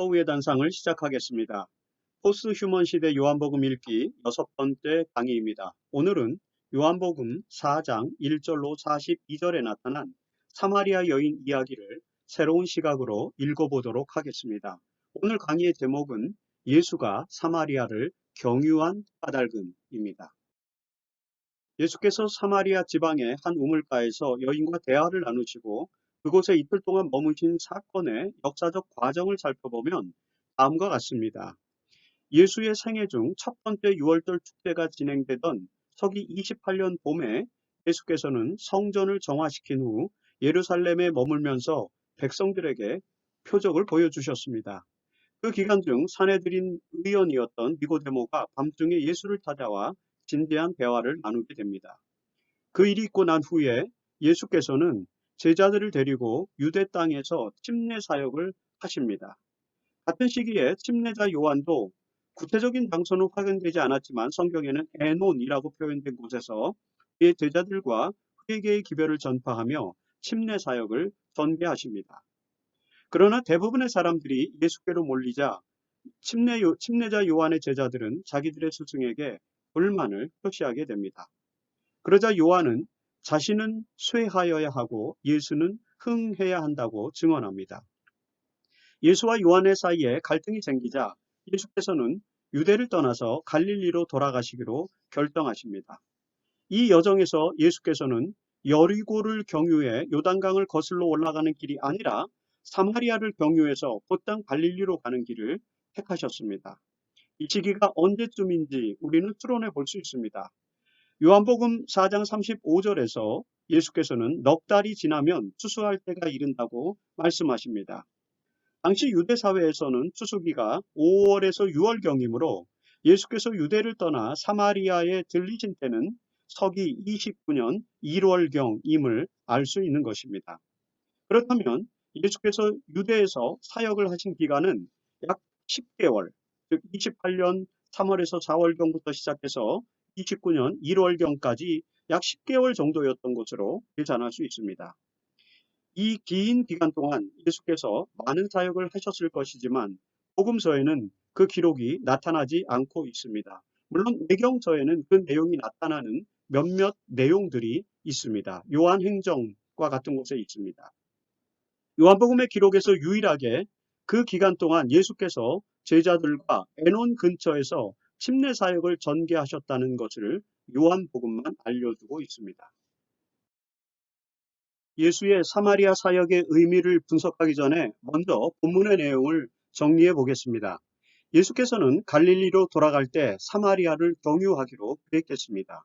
서우의 단상을 시작하겠습니다. 포스트 휴먼 시대 요한복음 읽기 6번째 강의입니다. 오늘은 요한복음 4장 1절로 42절에 나타난 사마리아 여인 이야기를 새로운 시각으로 읽어보도록 하겠습니다. 오늘 강의의 제목은 예수가 사마리아를 경유한 까닭음입니다. 예수께서 사마리아 지방의 한 우물가에서 여인과 대화를 나누시고 그곳에 이틀 동안 머무신 사건의 역사적 과정을 살펴보면 다음과 같습니다. 예수의 생애 중 첫 번째 유월절 축제가 진행되던 서기 28년 봄에 예수께서는 성전을 정화시킨 후 예루살렘에 머물면서 백성들에게 표적을 보여주셨습니다. 그 기간 중 사내들인 의원이었던 니고데모가 밤중에 예수를 찾아와 진지한 대화를 나누게 됩니다. 그 일이 있고 난 후에 예수께서는 제자들을 데리고 유대 땅에서 침례 사역을 하십니다. 같은 시기에 침례자 요한도 구체적인 장소는 확인되지 않았지만 성경에는 에논이라고 표현된 곳에서 그의 제자들과 회개의 기별을 전파하며 침례 사역을 전개하십니다. 그러나 대부분의 사람들이 예수께로 몰리자 침례자 요한의 제자들은 자기들의 스승에게 불만을 표시하게 됩니다. 그러자 요한은 자신은 쇠하여야 하고 예수는 흥해야 한다고 증언합니다. 예수와 요한의 사이에 갈등이 생기자 예수께서는 유대를 떠나서 갈릴리로 돌아가시기로 결정하십니다. 이 여정에서 예수께서는 여리고를 경유해 요단강을 거슬러 올라가는 길이 아니라 사마리아를 경유해서 곧장 갈릴리로 가는 길을 택하셨습니다. 이 시기가 언제쯤인지 우리는 추론해 볼 수 있습니다. 요한복음 4장 35절에서 예수께서는 넉 달이 지나면 추수할 때가 이른다고 말씀하십니다. 당시 유대 사회에서는 추수기가 5월에서 6월경이므로 예수께서 유대를 떠나 사마리아에 들리신 때는 서기 29년 1월경임을 알 수 있는 것입니다. 그렇다면 예수께서 유대에서 사역을 하신 기간은 약 10개월, 즉 28년 3월에서 4월경부터 시작해서 29년 1월경까지 약 10개월 정도였던 것으로 계산할 수 있습니다. 이 긴 기간 동안 예수께서 많은 사역을 하셨을 것이지만 복음서에는 그 기록이 나타나지 않고 있습니다. 물론 외경서에는 그 내용이 나타나는 몇몇 내용들이 있습니다. 요한행정과 같은 곳에 있습니다. 요한복음의 기록에서 유일하게 그 기간 동안 예수께서 제자들과 에논 근처에서 침례 사역을 전개하셨다는 것을 요한복음만 알려주고 있습니다. 예수의 사마리아 사역의 의미를 분석하기 전에 먼저 본문의 내용을 정리해 보겠습니다. 예수께서는 갈릴리로 돌아갈 때 사마리아를 경유하기로 계획했습니다.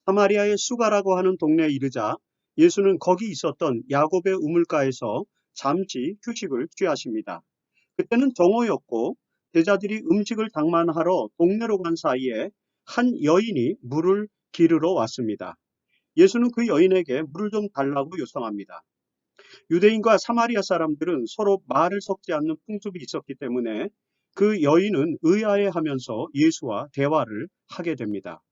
사마리아의 수가라고 하는 동네에 이르자 예수는 거기 있었던 야곱의 우물가에서 잠시 휴식을 취하십니다. 그때는 정오였고 제자들이 음식을 장만하러 동네로 간 사이에 한 여인이 물을 기르러 왔습니다. 예수는 그 여인에게 물을 좀 달라고 요청합니다. 유대인과 사마리아 사람들은 서로 말을 섞지 않는 풍습이 있었기 때문에 그 여인은 의아해하면서 예수와 대화를 하게 됩니다.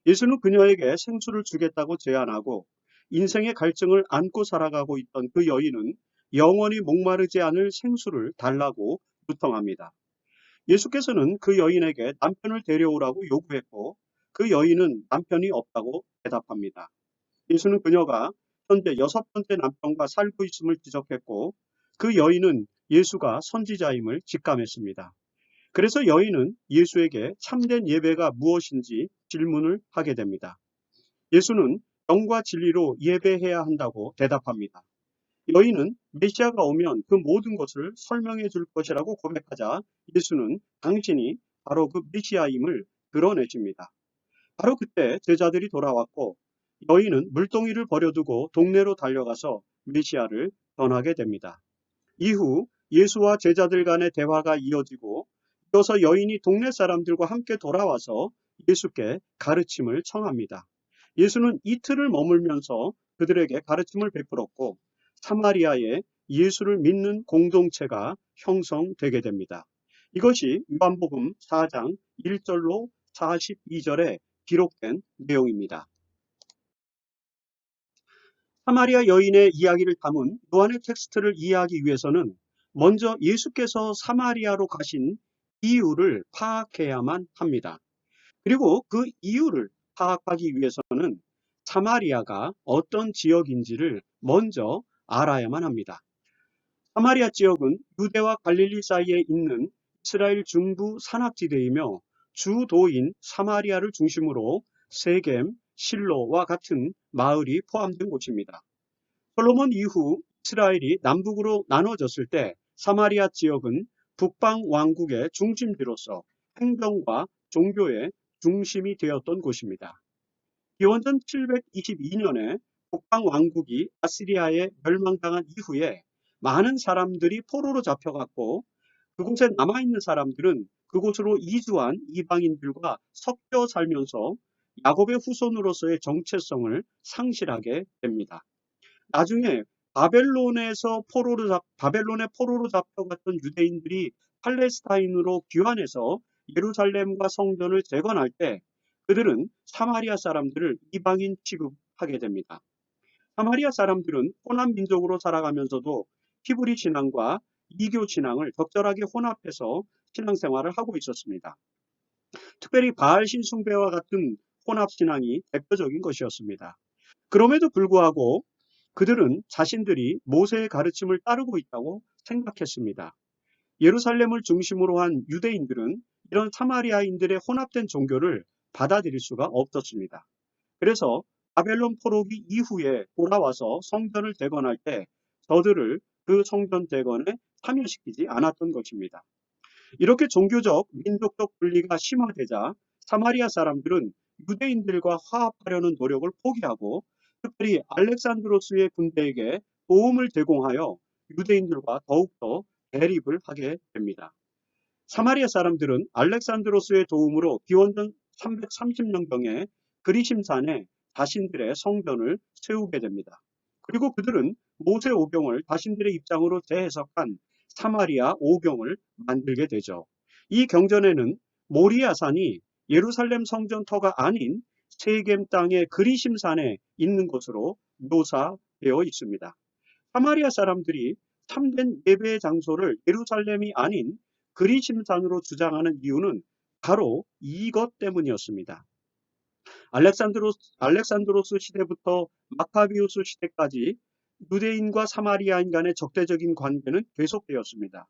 예수는 그녀에게 생수를 주겠다고 제안하고 인생의 갈증을 안고 살아가고 있던 그 여인은 영원히 목마르지 않을 생수를 달라고 요청합니다. 예수께서는 그 여인에게 남편을 데려오라고 요구했고 그 여인은 남편이 없다고 대답합니다. 예수는 그녀가 현재 6번째 남편과 살고 있음을 지적했고 그 여인은 예수가 선지자임을 직감했습니다. 그래서 여인은 예수에게 참된 예배가 무엇인지 질문을 하게 됩니다. 예수는 영과 진리로 예배해야 한다고 대답합니다. 여인은 메시아가 오면 그 모든 것을 설명해 줄 것이라고 고백하자 예수는 당신이 바로 그 메시아임을 드러내십니다. 바로 그때 제자들이 돌아왔고 여인은 물동이를 버려두고 동네로 달려가서 메시아를 전하게 됩니다. 이후 예수와 제자들 간의 대화가 이어지고 이어서 여인이 동네 사람들과 함께 돌아와서 예수께 가르침을 청합니다. 예수는 이틀을 머물면서 그들에게 가르침을 베풀었고 사마리아에 예수를 믿는 공동체가 형성되게 됩니다. 이것이 요한복음 4장 1절로 42절에 기록된 내용입니다. 사마리아 여인의 이야기를 담은 요한의 텍스트를 이해하기 위해서는 먼저 예수께서 사마리아로 가신 이유를 파악해야만 합니다. 그리고 그 이유를 파악하기 위해서는 사마리아가 어떤 지역인지를 먼저 알아야만 합니다. 사마리아 지역은 유대와 갈릴리 사이에 있는 이스라엘 중부 산악지대이며 주도인 사마리아를 중심으로 세겜, 실로와 같은 마을이 포함된 곳입니다. 솔로몬 이후 이스라엘이 남북으로 나눠졌을 때 사마리아 지역은 북방 왕국의 중심지로서 행정과 종교의 중심이 되었던 곳입니다. 기원전 722년에 북방 왕국이 아시리아에 멸망당한 이후에 많은 사람들이 포로로 잡혀갔고 그곳에 남아있는 사람들은 그곳으로 이주한 이방인들과 섞여 살면서 야곱의 후손으로서의 정체성을 상실하게 됩니다. 나중에 바벨론에 포로로 잡혀갔던 유대인들이 팔레스타인으로 귀환해서 예루살렘과 성전을 재건할 때 그들은 사마리아 사람들을 이방인 취급하게 됩니다. 사마리아 사람들은 호남 민족으로 살아가면서도 히브리 신앙과 이교 신앙을 적절하게 혼합해서 신앙생활을 하고 있었습니다. 특별히 바알 신숭배와 같은 혼합 신앙이 대표적인 것이었습니다. 그럼에도 불구하고 그들은 자신들이 모세의 가르침을 따르고 있다고 생각했습니다. 예루살렘을 중심으로 한 유대인들은 이런 사마리아인들의 혼합된 종교를 받아들일 수가 없었습니다. 그래서 바벨론 포로기 이후에 돌아와서 성전을 재건할 때 저들을 그 성전 재건에 참여시키지 않았던 것입니다. 이렇게 종교적, 민족적 분리가 심화되자 사마리아 사람들은 유대인들과 화합하려는 노력을 포기하고 특별히 알렉산드로스의 군대에게 도움을 제공하여 유대인들과 더욱더 대립을 하게 됩니다. 사마리아 사람들은 알렉산드로스의 도움으로 기원전 330년경에 그리심산에 자신들의 성전을 세우게 됩니다. 그리고 그들은 모세 오경을 자신들의 입장으로 재해석한 사마리아 오경을 만들게 되죠. 이 경전에는 모리아산이 예루살렘 성전터가 아닌 세겜 땅의 그리심산에 있는 것으로 묘사되어 있습니다. 사마리아 사람들이 참된 예배의 장소를 예루살렘이 아닌 그리심산으로 주장하는 이유는 바로 이것 때문이었습니다. 알렉산드로스 시대부터 마카비우스 시대까지 유대인과 사마리아인 간의 적대적인 관계는 계속되었습니다.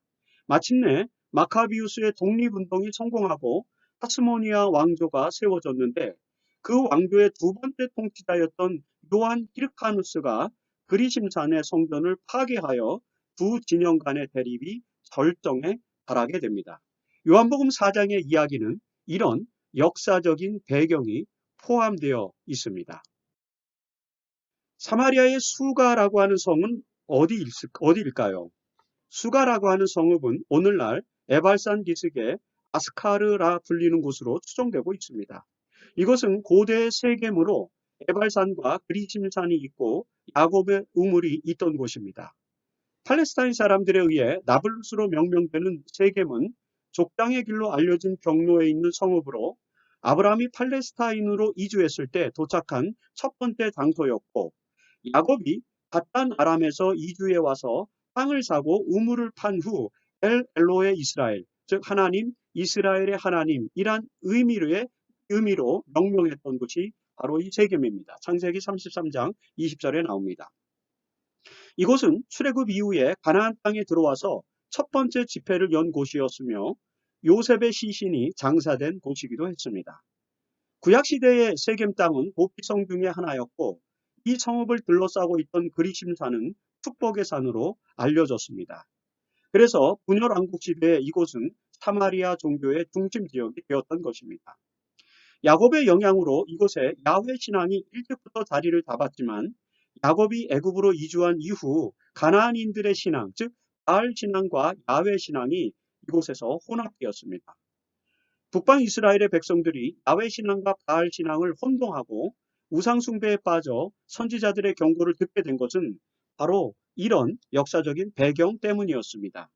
마침내 마카비우스의 독립운동이 성공하고 하스모니아 왕조가 세워졌는데 그 왕조의 두 번째 통치자였던 요한 히르카누스가 그리심산의 성전을 파괴하여 두 진영 간의 대립이 절정에 달하게 됩니다. 요한복음 4장의 이야기는 이런 역사적인 배경이 포함되어 있습니다. 사마리아의 수가라고 하는 성은 어디일까요? 수가라고 하는 성읍은 오늘날 에발산 기슭의 아스카르라 불리는 곳으로 추정되고 있습니다. 이것은 고대 세겜으로 에발산과 그리심산이 있고 야곱의 우물이 있던 곳입니다. 팔레스타인 사람들에 의해 나블루스로 명명되는 세겜은 족장의 길로 알려진 경로에 있는 성읍으로 아브라함이 팔레스타인으로 이주했을 때 도착한 첫 번째 장소였고 야곱이 갓단 아람에서 이주해 와서 땅을 사고 우물을 판 후 엘로의 이스라엘, 즉 하나님, 이스라엘의 하나님이란 의미로 명명했던 곳이 바로 이 세겜입니다. 창세기 33장 20절에 나옵니다. 이곳은 출애굽 이후에 가나안 땅에 들어와서 첫 번째 집회를 연 곳이었으며 요셉의 시신이 장사된 곳이기도 했습니다. 구약시대의 세겜 땅은 보피성 중의 하나였고 이 성읍을 둘러싸고 있던 그리심산은 축복의 산으로 알려졌습니다. 그래서 분열왕국 시대에 이곳은 사마리아 종교의 중심 지역이 되었던 것입니다. 야곱의 영향으로 이곳에 야훼 신앙이 일찍부터 자리를 잡았지만 야곱이 애굽으로 이주한 이후 가나안인들의 신앙, 즉 바알 신앙과 야훼 신앙이 이곳에서 혼합되었습니다. 북방 이스라엘의 백성들이 야훼 신앙과 바알 신앙을 혼동하고 우상 숭배에 빠져 선지자들의 경고를 듣게 된 것은 바로 이런 역사적인 배경 때문이었습니다.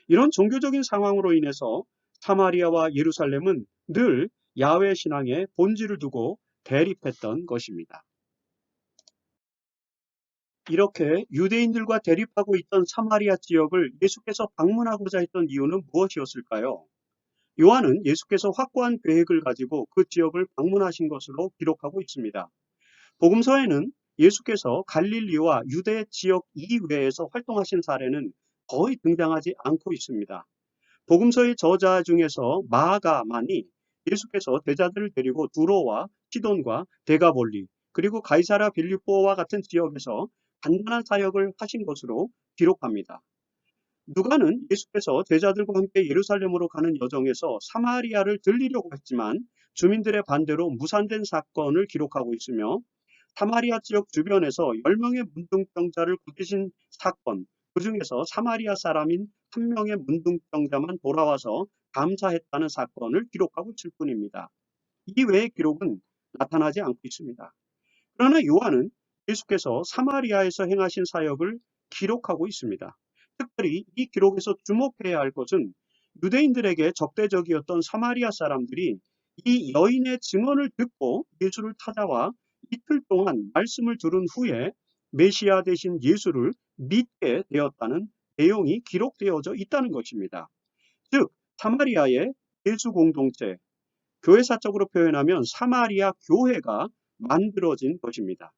이런 종교적인 상황으로 인해서 사마리아와 예루살렘은 늘 야훼 신앙의 본질을 두고 대립했던 것입니다. 이렇게 유대인들과 대립하고 있던 사마리아 지역을 예수께서 방문하고자 했던 이유는 무엇이었을까요? 요한은 예수께서 확고한 계획을 가지고 그 지역을 방문하신 것으로 기록하고 있습니다. 복음서에는 예수께서 갈릴리와 유대 지역 이외에서 활동하신 사례는 거의 등장하지 않고 있습니다. 복음서의 저자 중에서 마가만이 예수께서 제자들을 데리고 두로와 시돈과 데가볼리 그리고 가이사라 빌립보와 같은 지역에서 간단한 사역을 하신 것으로 기록합니다. 누가는 예수께서 제자들과 함께 예루살렘으로 가는 여정에서 사마리아를 들리려고 했지만 주민들의 반대로 무산된 사건을 기록하고 있으며 사마리아 지역 주변에서 10명의 문둥병자를 고치신 사건, 그 중에서 사마리아 사람인 한 명의 문둥병자만 돌아와서 감사했다는 사건을 기록하고 있을 뿐입니다. 이 외의 기록은 나타나지 않고 있습니다. 그러나 요한은 예수께서 사마리아에서 행하신 사역을 기록하고 있습니다. 특별히 이 기록에서 주목해야 할 것은 유대인들에게 적대적이었던 사마리아 사람들이 이 여인의 증언을 듣고 예수를 찾아와 이틀 동안 말씀을 들은 후에 메시아 되신 예수를 믿게 되었다는 내용이 기록되어져 있다는 것입니다. 즉 사마리아의 예수 공동체, 교회사적으로 표현하면 사마리아 교회가 만들어진 것입니다.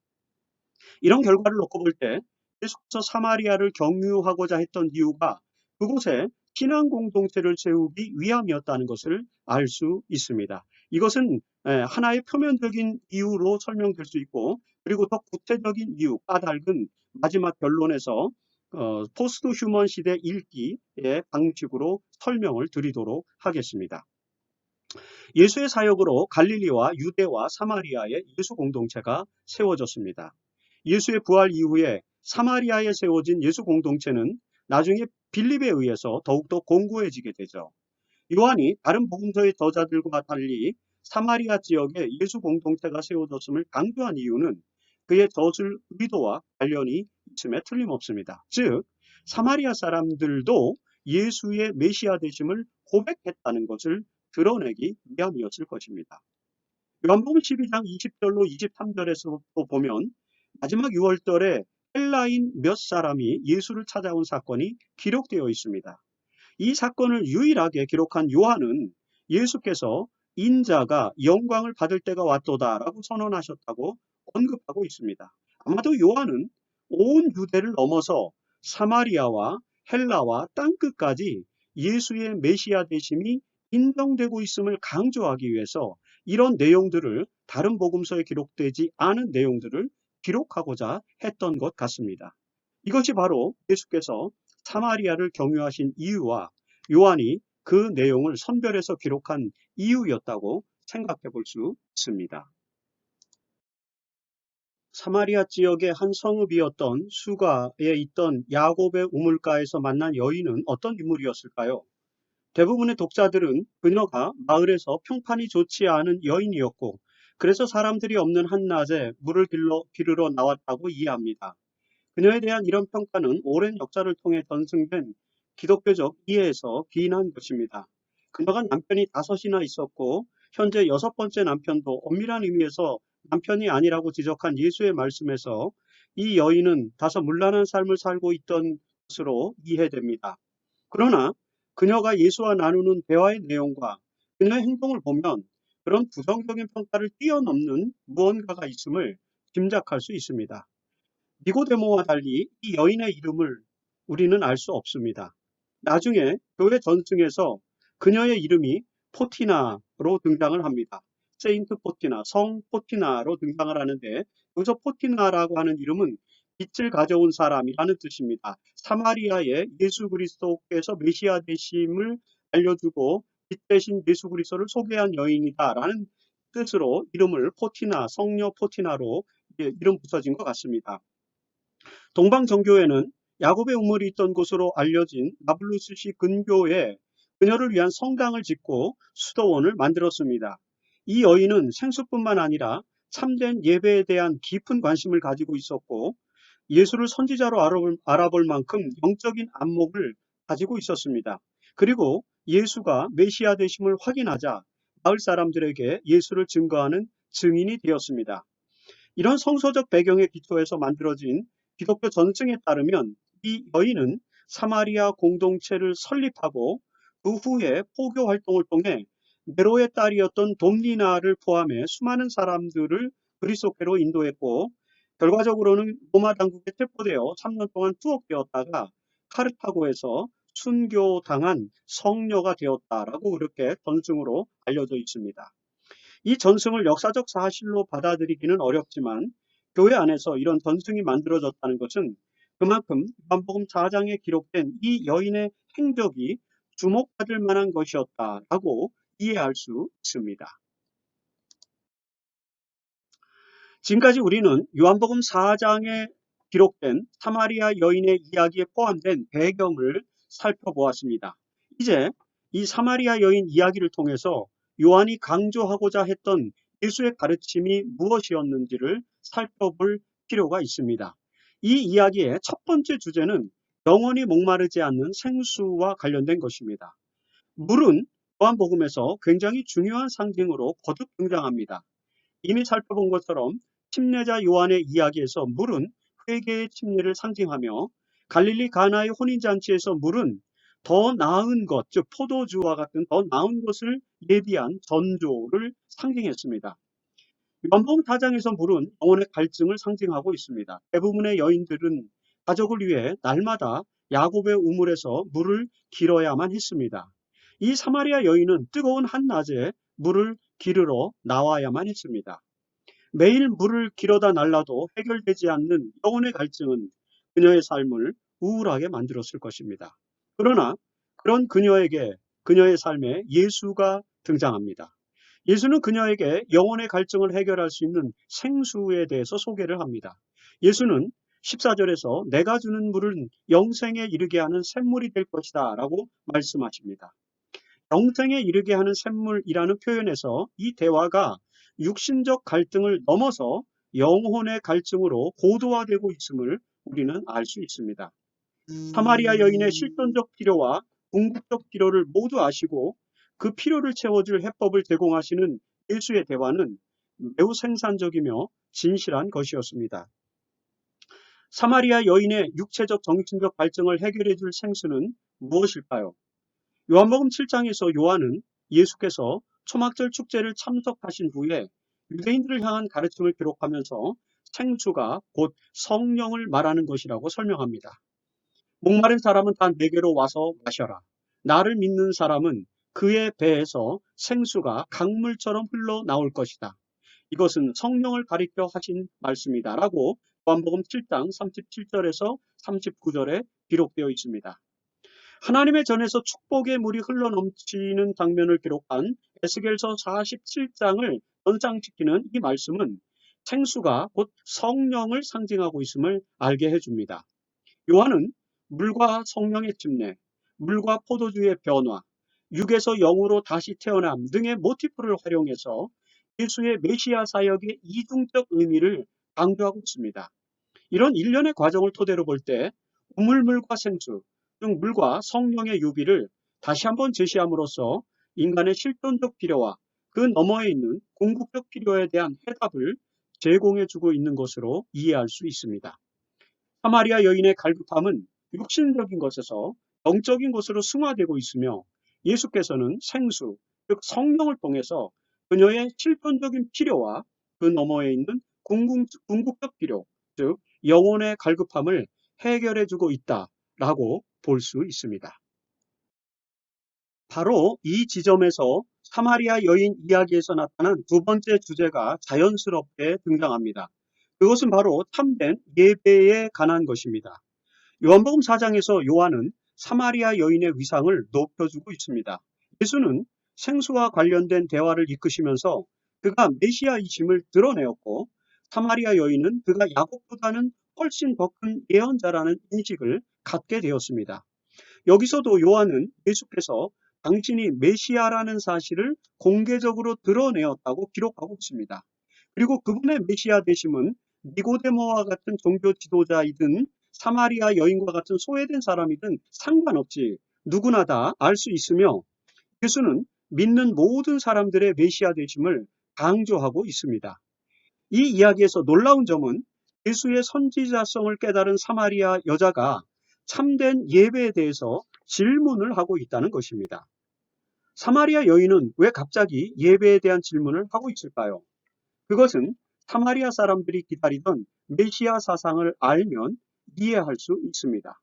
이런 결과를 놓고 볼 때 예수께서 사마리아를 경유하고자 했던 이유가 그곳에 신앙 공동체를 세우기 위함이었다는 것을 알 수 있습니다. 이것은 하나의 표면적인 이유로 설명될 수 있고 그리고 더 구체적인 이유, 까닭은 마지막 결론에서 포스트 휴먼 시대 읽기의 방식으로 설명을 드리도록 하겠습니다. 예수의 사역으로 갈릴리와 유대와 사마리아의 예수 공동체가 세워졌습니다. 예수의 부활 이후에 사마리아에 세워진 예수 공동체는 나중에 빌립에 의해서 더욱더 공고해지게 되죠. 요한이 다른 복음서의 저자들과 달리 사마리아 지역에 예수 공동체가 세워졌음을 강조한 이유는 그의 저술 의도와 관련이 있음에 틀림없습니다. 즉 사마리아 사람들도 예수의 메시아 되심을 고백했다는 것을 드러내기 위함이었을 것입니다. 요한복음 12장 20절로 23절에서 보면 마지막 6월절에 헬라인 몇 사람이 예수를 찾아온 사건이 기록되어 있습니다. 이 사건을 유일하게 기록한 요한은 예수께서 인자가 영광을 받을 때가 왔도다라고 선언하셨다고 언급하고 있습니다. 아마도 요한은 온 유대를 넘어서 사마리아와 헬라와 땅끝까지 예수의 메시아 되심이 인정되고 있음을 강조하기 위해서 이런 내용들을 다른 복음서에 기록되지 않은 내용들을 기록하고자 했던 것 같습니다. 이것이 바로 예수께서 사마리아를 경유하신 이유와 요한이 그 내용을 선별해서 기록한 이유였다고 생각해 볼 수 있습니다. 사마리아 지역의 한 성읍이었던 수가에 있던 야곱의 우물가에서 만난 여인은 어떤 인물이었을까요? 대부분의 독자들은 그녀가 마을에서 평판이 좋지 않은 여인이었고 그래서 사람들이 없는 한낮에 물을 기르러 나왔다고 이해합니다. 그녀에 대한 이런 평가는 오랜 역사를 통해 전승된 기독교적 이해에서 기인한 것입니다. 그녀가 남편이 5이나 있었고 현재 6번째 남편도 엄밀한 의미에서 남편이 아니라고 지적한 예수의 말씀에서 이 여인은 다소 문란한 삶을 살고 있던 것으로 이해됩니다. 그러나 그녀가 예수와 나누는 대화의 내용과 그녀의 행동을 보면 그런 부정적인 평가를 뛰어넘는 무언가가 있음을 짐작할 수 있습니다. 니고데모와 달리 이 여인의 이름을 우리는 알 수 없습니다. 나중에 교회 전승에서 그녀의 이름이 포티나로 등장을 합니다. 세인트 포티나, 성 포티나로 등장을 하는데 여기서 포티나라고 하는 이름은 빛을 가져온 사람이라는 뜻입니다. 사마리아의 예수 그리스도께서 메시아 되심을 알려주고 빛 대신 예수 그리스도를 소개한 여인이다라는 뜻으로 이름을 포티나, 성녀 포티나로 이름 붙여진 것 같습니다. 동방 정교회는 야곱의 우물이 있던 곳으로 알려진 나블루스시 근교에 그녀를 위한 성당을 짓고 수도원을 만들었습니다. 이 여인은 생수뿐만 아니라 참된 예배에 대한 깊은 관심을 가지고 있었고 예수를 선지자로 알아볼 만큼 영적인 안목을 가지고 있었습니다. 그리고 예수가 메시아 되심을 확인하자 마을 사람들에게 예수를 증거하는 증인이 되었습니다. 이런 성서적 배경에 기초해서 만들어진 기독교 전승에 따르면 이 여인은 사마리아 공동체를 설립하고 그 후에 포교 활동을 통해 네로의 딸이었던 돔니나를 포함해 수많은 사람들을 그리스도께로 인도했고, 결과적으로는 로마 당국에 체포되어 3년 동안 투옥되었다가 카르타고에서 순교당한 성녀가 되었다라고 그렇게 전승으로 알려져 있습니다. 이 전승을 역사적 사실로 받아들이기는 어렵지만 교회 안에서 이런 전승이 만들어졌다는 것은 그만큼 요한복음 4장에 기록된 이 여인의 행적이 주목받을 만한 것이었다라고 이해할 수 있습니다. 지금까지 우리는 요한복음 4장에 기록된 사마리아 여인의 이야기에 포함된 배경을 살펴보았습니다. 이제 이 사마리아 여인 이야기를 통해서 요한이 강조하고자 했던 예수의 가르침이 무엇이었는지를 살펴볼 필요가 있습니다. 이 이야기의 첫 번째 주제는 영원히 목마르지 않는 생수와 관련된 것입니다. 물은 요한복음에서 굉장히 중요한 상징으로 거듭 등장합니다. 이미 살펴본 것처럼 침례자 요한의 이야기에서 물은 회개의 침례를 상징하며, 갈릴리 가나의 혼인잔치에서 물은 더 나은 것, 즉 포도주와 같은 더 나은 것을 예비한 전조를 상징했습니다. 요한복음 4장에서 물은 영혼의 갈증을 상징하고 있습니다. 대부분의 여인들은 가족을 위해 날마다 야곱의 우물에서 물을 길어야만 했습니다. 이 사마리아 여인은 뜨거운 한낮에 물을 기르러 나와야만 했습니다. 매일 물을 길어다 날라도 해결되지 않는 영혼의 갈증은 그녀의 삶을 우울하게 만들었을 것입니다. 그러나 그런 그녀의 삶에 예수가 등장합니다. 예수는 그녀에게 영혼의 갈증을 해결할 수 있는 생수에 대해서 소개를 합니다. 예수는 14절에서 내가 주는 물은 영생에 이르게 하는 샘물이 될 것이다 라고 말씀하십니다. 영생에 이르게 하는 샘물이라는 표현에서 이 대화가 육신적 갈등을 넘어서 영혼의 갈증으로 고도화되고 있음을 우리는 알 수 있습니다. 사마리아 여인의 실존적 필요와 궁극적 필요를 모두 아시고 그 필요를 채워줄 해법을 제공하시는 예수의 대화는 매우 생산적이며 진실한 것이었습니다. 사마리아 여인의 육체적 정신적 갈증을 해결해 줄 생수는 무엇일까요? 요한복음 7장에서 요한은 예수께서 초막절 축제를 참석하신 후에 유대인들을 향한 가르침을 기록하면서 생수가 곧 성령을 말하는 것이라고 설명합니다. 목마른 사람은 다 내게로 와서 마셔라. 나를 믿는 사람은 그의 배에서 생수가 강물처럼 흘러나올 것이다. 이것은 성령을 가리켜 하신 말씀이다 라고 요한복음 7장 37절에서 39절에 기록되어 있습니다. 하나님의 전에서 축복의 물이 흘러넘치는 장면을 기록한 에스겔서 47장을 연상시키는 이 말씀은 생수가 곧 성령을 상징하고 있음을 알게 해줍니다. 요한은 물과 성령의 침례, 물과 포도주의 변화, 육에서 영으로 다시 태어남 등의 모티프를 활용해서 예수의 메시아 사역의 이중적 의미를 강조하고 있습니다. 이런 일련의 과정을 토대로 볼 때 우물물과 생수, 즉 물과 성령의 유비를 다시 한번 제시함으로써 인간의 실존적 필요와 그 너머에 있는 궁극적 필요에 대한 해답을 제공해주고 있는 것으로 이해할 수 있습니다. 사마리아 여인의 갈급함은 육신적인 것에서 영적인 것으로 승화되고 있으며, 예수께서는 생수, 즉 성령을 통해서 그녀의 실존적인 필요와 그 너머에 있는 궁극적 필요, 즉 영혼의 갈급함을 해결해주고 있다라고 볼 수 있습니다. 바로 이 지점에서 사마리아 여인 이야기에서 나타난 두 번째 주제가 자연스럽게 등장합니다. 그것은 바로 참된 예배에 관한 것입니다. 요한복음 4장에서 요한은 사마리아 여인의 위상을 높여주고 있습니다. 예수는 생수와 관련된 대화를 이끄시면서 그가 메시아이심을 드러내었고, 사마리아 여인은 그가 야곱보다는 훨씬 더 큰 예언자라는 인식을 갖게 되었습니다. 여기서도 요한은 예수께서 당신이 메시아라는 사실을 공개적으로 드러내었다고 기록하고 있습니다. 그리고 그분의 메시아 되심은 니고데모와 같은 종교 지도자이든 사마리아 여인과 같은 소외된 사람이든 상관없이 누구나 다 알 수 있으며, 예수는 믿는 모든 사람들의 메시아 되심을 강조하고 있습니다. 이 이야기에서 놀라운 점은 예수의 선지자성을 깨달은 사마리아 여자가 참된 예배에 대해서 질문을 하고 있다는 것입니다. 사마리아 여인은 왜 갑자기 예배에 대한 질문을 하고 있을까요? 그것은 사마리아 사람들이 기다리던 메시아 사상을 알면 이해할 수 있습니다.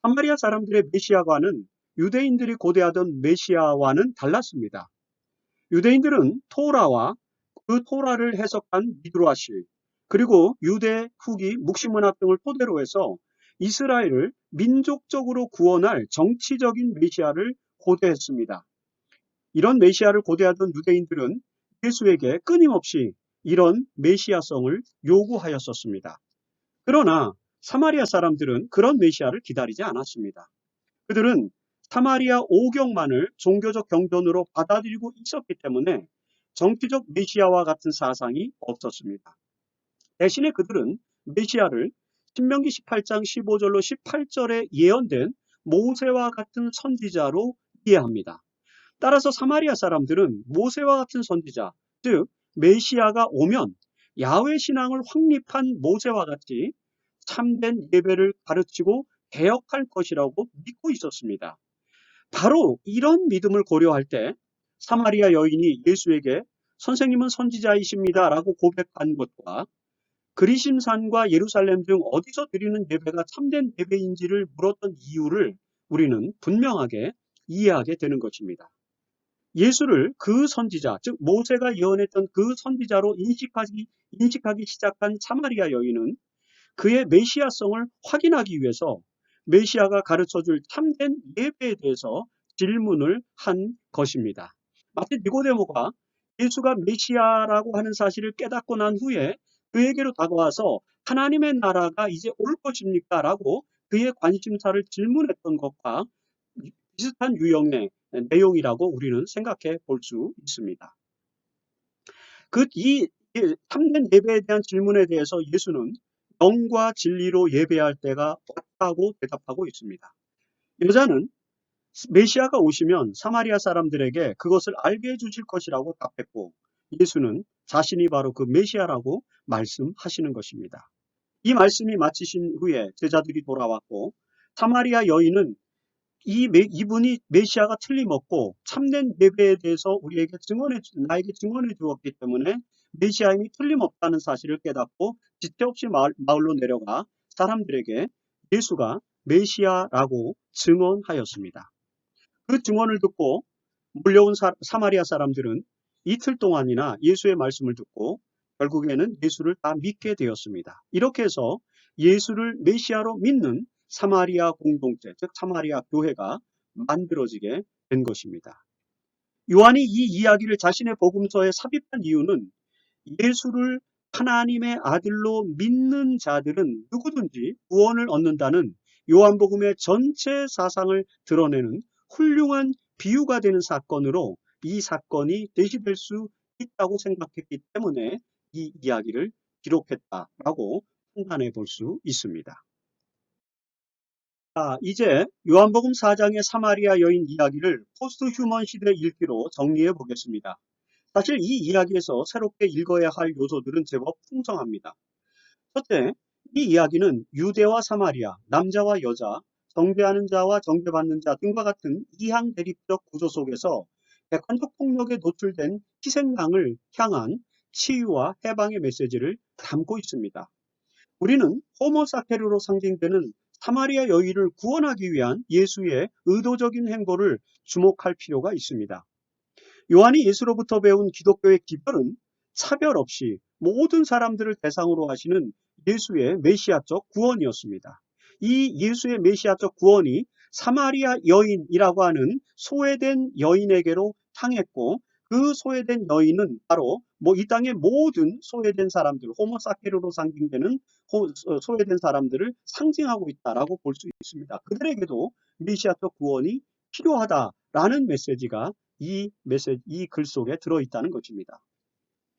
사마리아 사람들의 메시아관은 유대인들이 고대하던 메시아와는 달랐습니다. 유대인들은 토라와 그 토라를 해석한 미드라시, 그리고 유대 후기 묵시문학 등을 토대로 해서 이스라엘을 민족적으로 구원할 정치적인 메시아를 고대했습니다. 이런 메시아를 고대하던 유대인들은 예수에게 끊임없이 이런 메시아성을 요구하였었습니다. 그러나 사마리아 사람들은 그런 메시아를 기다리지 않았습니다. 그들은 사마리아 오경만을 종교적 경전으로 받아들이고 있었기 때문에 정치적 메시아와 같은 사상이 없었습니다. 대신에 그들은 메시아를 신명기 18장 15절로 18절에 예언된 모세와 같은 선지자로 이해합니다. 따라서 사마리아 사람들은 모세와 같은 선지자, 즉 메시아가 오면 야훼 신앙을 확립한 모세와 같이 참된 예배를 가르치고 개혁할 것이라고 믿고 있었습니다. 바로 이런 믿음을 고려할 때 사마리아 여인이 예수에게 선생님은 선지자이십니다 라고 고백한 것과 그리심산과 예루살렘 등 어디서 드리는 예배가 참된 예배인지를 물었던 이유를 우리는 분명하게 이해하게 되는 것입니다. 예수를 그 선지자, 즉 모세가 예언했던 그 선지자로 인식하기 시작한 사마리아 여인은 그의 메시아성을 확인하기 위해서 메시아가 가르쳐줄 참된 예배에 대해서 질문을 한 것입니다. 마치 니고데모가 예수가 메시아라고 하는 사실을 깨닫고 난 후에 그에게로 다가와서 하나님의 나라가 이제 올 것입니까? 라고 그의 관심사를 질문했던 것과 비슷한 유형의 내용이라고 우리는 생각해 볼 수 있습니다. 이 참된 예배에 대한 질문에 대해서 예수는 영과 진리로 예배할 때가 왔다고 대답하고 있습니다. 여자는 메시아가 오시면 사마리아 사람들에게 그것을 알게 해주실 것이라고 답했고 예수는 자신이 바로 그 메시아라고 말씀하시는 것입니다. 이 말씀이 마치신 후에 제자들이 돌아왔고 사마리아 여인은 이분이 메시아가 틀림없고 참된 예배에 대해서 나에게 증언해 주었기 때문에 메시아임이 틀림없다는 사실을 깨닫고 지체 없이 마을로 내려가 사람들에게 예수가 메시아라고 증언하였습니다. 그 증언을 듣고 몰려온 사마리아 사람들은 이틀 동안이나 예수의 말씀을 듣고 결국에는 예수를 다 믿게 되었습니다. 이렇게 해서 예수를 메시아로 믿는 사마리아 공동체, 즉 사마리아 교회가 만들어지게 된 것입니다. 요한이 이 이야기를 자신의 복음서에 삽입한 이유는 예수를 하나님의 아들로 믿는 자들은 누구든지 구원을 얻는다는 요한복음의 전체 사상을 드러내는 훌륭한 비유가 되는 사건으로 이 사건이 대시될 수 있다고 생각했기 때문에 이 이야기를 기록했다라고 판단해 볼 수 있습니다. 이제 요한복음 4장의 사마리아 여인 이야기를 포스트 휴먼 시대 읽기로 정리해 보겠습니다. 사실 이 이야기에서 새롭게 읽어야 할 요소들은 제법 풍성합니다. 첫째, 이 이야기는 유대와 사마리아, 남자와 여자, 정죄하는 자와 정죄받는 자 등과 같은 이항 대립적 구조 속에서 객관적 폭력에 노출된 희생양을 향한 치유와 해방의 메시지를 담고 있습니다. 우리는 호모사케르로 상징되는 사마리아 여인을 구원하기 위한 예수의 의도적인 행보를 주목할 필요가 있습니다. 요한이 예수로부터 배운 기독교의 기별은 차별 없이 모든 사람들을 대상으로 하시는 예수의 메시아적 구원이었습니다. 이 예수의 메시아적 구원이 사마리아 여인이라고 하는 소외된 여인에게로 향했고 그 소외된 여인은 바로 이 땅의 모든 소외된 사람들, 호모사케르로 상징되는 소외된 사람들을 상징하고 있다라고 볼 수 있습니다. 그들에게도 메시아적 구원이 필요하다라는 메시지가 이 글 속에 들어있다는 것입니다.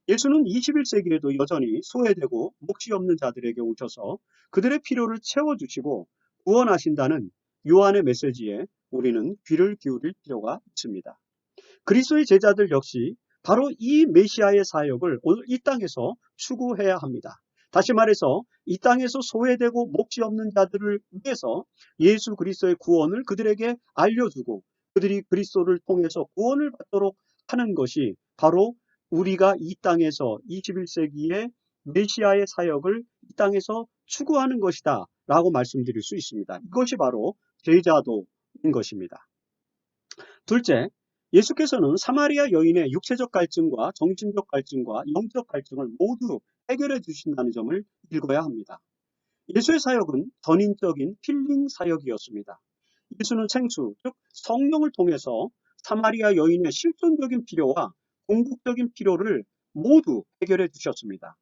예수는 21세기에도 여전히 소외되고 몫이 없는 자들에게 오셔서 그들의 필요를 채워주시고 구원하신다는 요한의 메시지에 우리는 귀를 기울일 필요가 있습니다. 그리스도의 제자들 역시 바로 이 메시아의 사역을 오늘 이 땅에서 추구해야 합니다. 다시 말해서 이 땅에서 소외되고 몫이 없는 자들을 위해서 예수 그리스도의 구원을 그들에게 알려주고 그들이 그리스도를 통해서 구원을 받도록 하는 것이 바로 우리가 이 땅에서 21세기의 메시아의 사역을 이 땅에서 추구하는 것이다 라고 말씀드릴 수 있습니다. 이것이 바로 제자도인 것입니다. 둘째, 예수께서는 사마리아 여인의 육체적 갈증과 정신적 갈증과 영적 갈증을 모두 해결해 주신다는 점을 읽어야 합니다. 예수의 사역은 전인적인 힐링 사역이었습니다. 예수는 생수, 즉 성령을 통해서 사마리아 여인의 실존적인 필요와 궁극적인 필요를 모두 해결해 주셨습니다.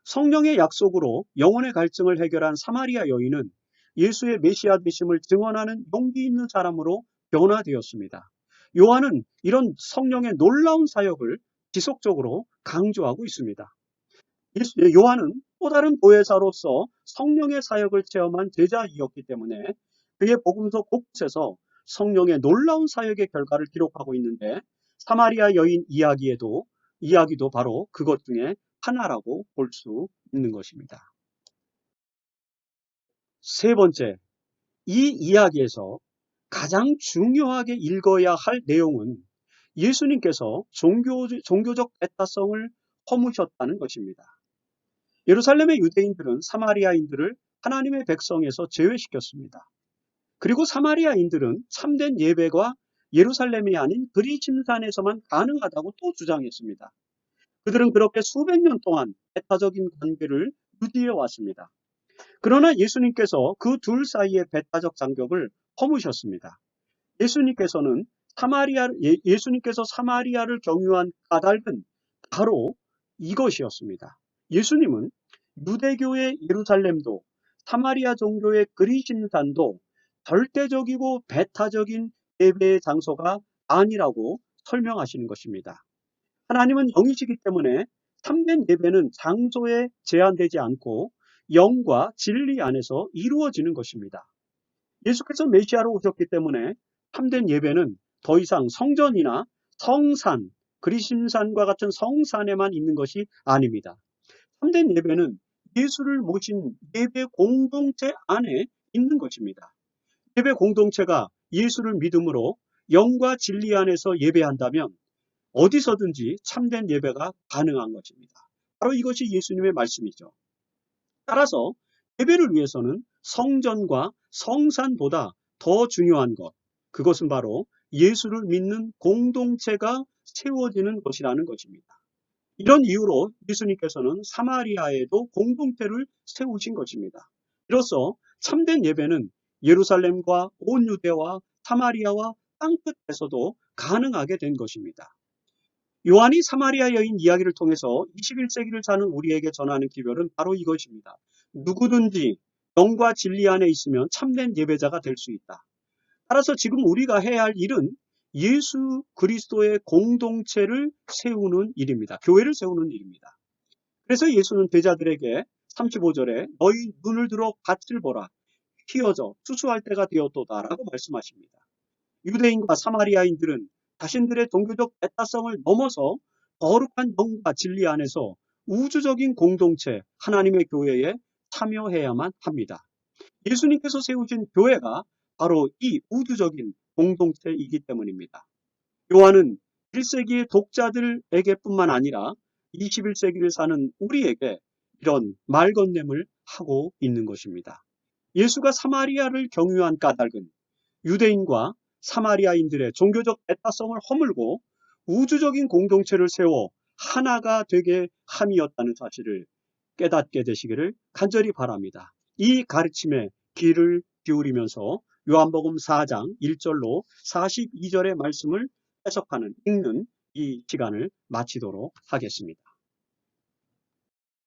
성령의 약속으로 영혼의 갈증을 해결한 사마리아 여인은 예수의 메시아 되심을 증언하는 용기 있는 사람으로 변화되었습니다. 요한은 이런 성령의 놀라운 사역을 지속적으로 강조하고 있습니다. 요한은 또 다른 보혜사로서 성령의 사역을 체험한 제자이었기 때문에 그의 복음서 곳곳에서 성령의 놀라운 사역의 결과를 기록하고 있는데 사마리아 여인 이야기도 바로 그것 중에 하나라고 볼 수 있는 것입니다. 세 번째, 이 이야기에서 가장 중요하게 읽어야 할 내용은 예수님께서 종교적 애타성을 허무셨다는 것입니다. 예루살렘의 유대인들은 사마리아인들을 하나님의 백성에서 제외시켰습니다. 그리고 사마리아인들은 참된 예배가 예루살렘이 아닌 그리심산에서만 가능하다고 또 주장했습니다. 그들은 그렇게 수백 년 동안 배타적인 관계를 유지해 왔습니다. 그러나 예수님께서 그 둘 사이의 배타적 장벽을 허무셨습니다. 예수님께서 사마리아를 경유한 까닭은 바로 이것이었습니다. 예수님은 유대교의 예루살렘도 사마리아 종교의 그리심산도 절대적이고 배타적인 예배의 장소가 아니라고 설명하시는 것입니다. 하나님은 영이시기 때문에 참된 예배는 장소에 제한되지 않고 영과 진리 안에서 이루어지는 것입니다. 예수께서 메시아로 오셨기 때문에 참된 예배는 더 이상 성전이나 성산, 그리심산과 같은 성산에만 있는 것이 아닙니다. 참된 예배는 예수를 모신 예배 공동체 안에 있는 것입니다. 예배 공동체가 예수를 믿음으로 영과 진리 안에서 예배한다면 어디서든지 참된 예배가 가능한 것입니다. 바로 이것이 예수님의 말씀이죠. 따라서 예배를 위해서는 성전과 성산보다 더 중요한 것, 그것은 바로 예수를 믿는 공동체가 세워지는 것이라는 것입니다. 이런 이유로 예수님께서는 사마리아에도 공동체를 세우신 것입니다. 이로써 참된 예배는 예루살렘과 온 유대와 사마리아와 땅끝에서도 가능하게 된 것입니다. 요한이 사마리아 여인 이야기를 통해서 21세기를 사는 우리에게 전하는 기별은 바로 이것입니다. 누구든지 영과 진리 안에 있으면 참된 예배자가 될 수 있다. 따라서 지금 우리가 해야 할 일은 예수 그리스도의 공동체를 세우는 일입니다. 교회를 세우는 일입니다. 그래서 예수는 제자들에게 35절에 너희 눈을 들어 밭을 보라. 휘어져 추수할 때가 되었도다라고 말씀하십니다. 유대인과 사마리아인들은 자신들의 종교적 애타성을 넘어서 거룩한 영과 진리 안에서 우주적인 공동체 하나님의 교회에 참여해야만 합니다. 예수님께서 세우신 교회가 바로 이 우주적인 공동체이기 때문입니다. 요한은 1세기의 독자들에게뿐만 아니라 21세기를 사는 우리에게 이런 말건냄을 하고 있는 것입니다. 예수가 사마리아를 경유한 까닭은 유대인과 사마리아인들의 종교적 애타성을 허물고 우주적인 공동체를 세워 하나가 되게 함이었다는 사실을 깨닫게 되시기를 간절히 바랍니다. 이 가르침에 귀를 기울이면서 요한복음 4장 1절로 42절의 말씀을 읽는 이 시간을 마치도록 하겠습니다.